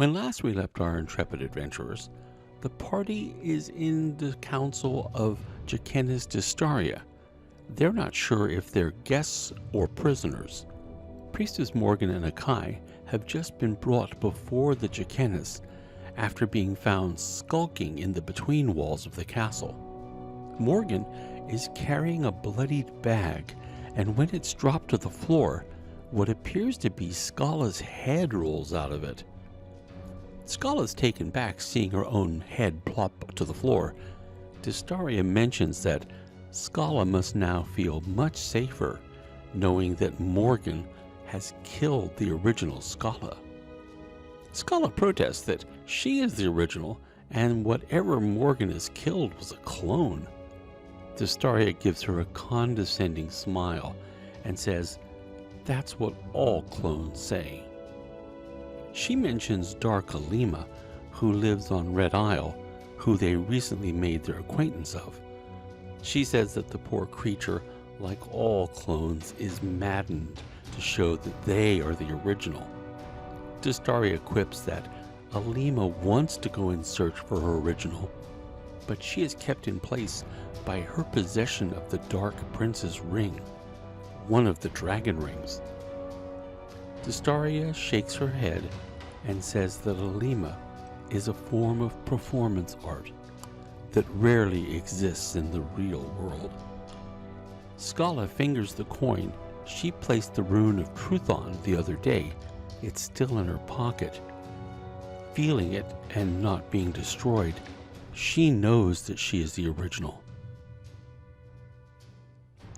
When last we left our intrepid adventurers, the party is in the council of Evil Distaria. They're not sure if they're guests or prisoners. Priestess Morgan and Akai have just been brought before the Jacanis after being found skulking in the between walls of the castle. Morgan is carrying a bloodied bag, and when it's dropped to the floor, what appears to be Scala's head rolls out of it. Scala's taken back seeing her own head plop to the floor. Distaria mentions that Scala must now feel much safer knowing that Morgan has killed the original Scala. Scala protests that she is the original and whatever Morgan has killed was a clone. Distaria gives her a condescending smile and says, "That's what all clones say." She mentions Dark Alima, who lives on Red Isle, who they recently made their acquaintance of. She says that the poor creature, like all clones, is maddened to show that they are the original. Distaria quips that Alima wants to go in search for her original, but she is kept in place by her possession of the Dark Prince's ring, one of the dragon rings. Distaria shakes her head and says that Alima is a form of performance art that rarely exists in the real world. Scala fingers the coin she placed the rune of truth on the other day. It's still in her pocket. Feeling it and not being destroyed, she knows that she is the original.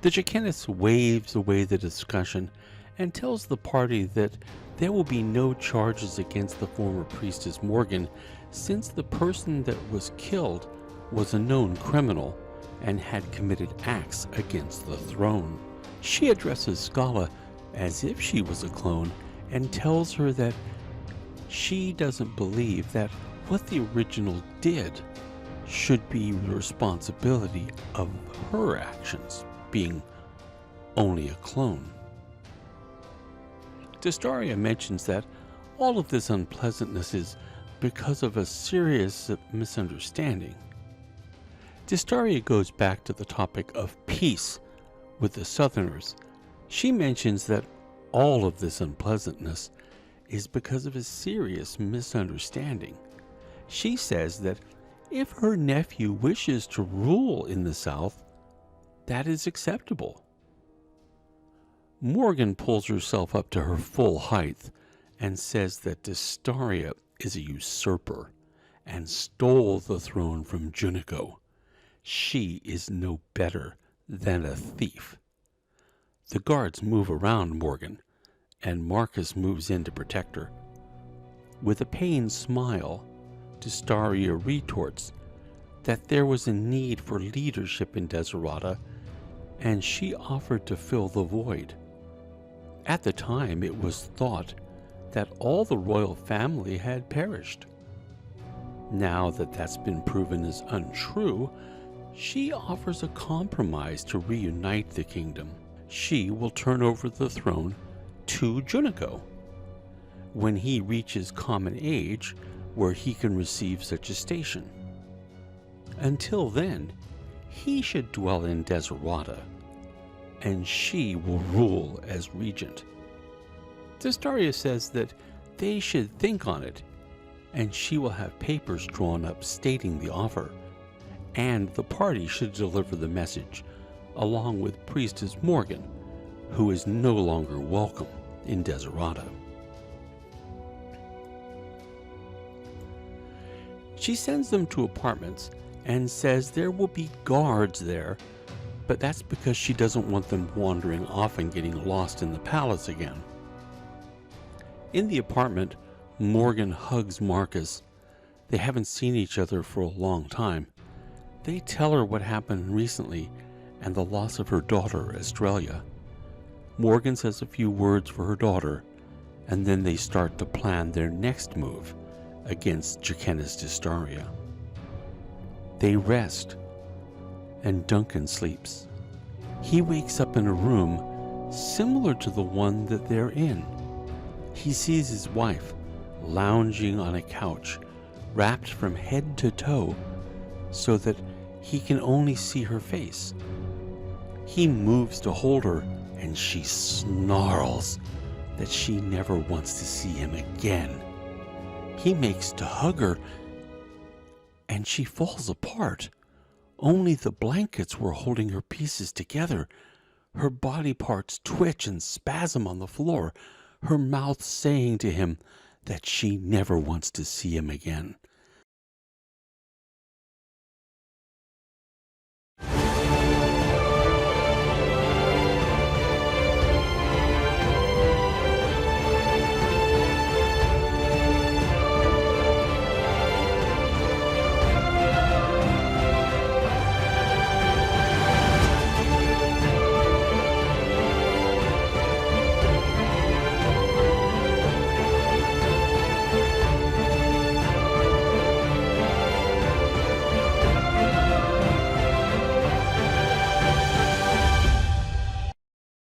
The Jacanis waves away the discussion and tells the party that there will be no charges against the former priestess Morgan, since the person that was killed was a known criminal and had committed acts against the throne. She addresses Scala as if she was a clone and tells her that she doesn't believe that what the original did should be the responsibility of her actions, being only a clone. Distaria mentions that all of this unpleasantness is because of a serious misunderstanding. Distaria goes back to the topic of peace with the Southerners. She mentions that all of this unpleasantness is because of a serious misunderstanding. She says that if her nephew wishes to rule in the South, that is acceptable. Morgan pulls herself up to her full height and says that Distaria is a usurper and stole the throne from Junico. She is no better than a thief. The guards move around Morgan, and Marcus moves in to protect her. With a pained smile, Distaria retorts that there was a need for leadership in Deserata, and she offered to fill the void. At the time, it was thought that all the royal family had perished. Now that that's been proven as untrue, she offers a compromise to reunite the kingdom. She will turn over the throne to Junico when he reaches common age, where he can receive such a station. Until then, he should dwell in Deserata, and she will rule as regent. Distaria says that they should think on it, and she will have papers drawn up stating the offer, and the party should deliver the message, along with Priestess Morgan, who is no longer welcome in Deserata. She sends them to apartments and says there will be guards there, but that's because she doesn't want them wandering off and getting lost in the palace again. In the apartment, Morgan hugs Marcus. They haven't seen each other for a long time. They tell her what happened recently and the loss of her daughter, Estrella. Morgan says a few words for her daughter, and then they start to plan their next move against Evil Distaria. They rest, and Duncan sleeps. He wakes up in a room similar to the one that they're in. He sees his wife lounging on a couch, wrapped from head to toe, so that he can only see her face. He moves to hold her, and she snarls that she never wants to see him again. He makes to hug her, and she falls apart. Only the blankets were holding her pieces together. Her body parts twitch and spasm on the floor, her mouth saying to him that she never wants to see him again.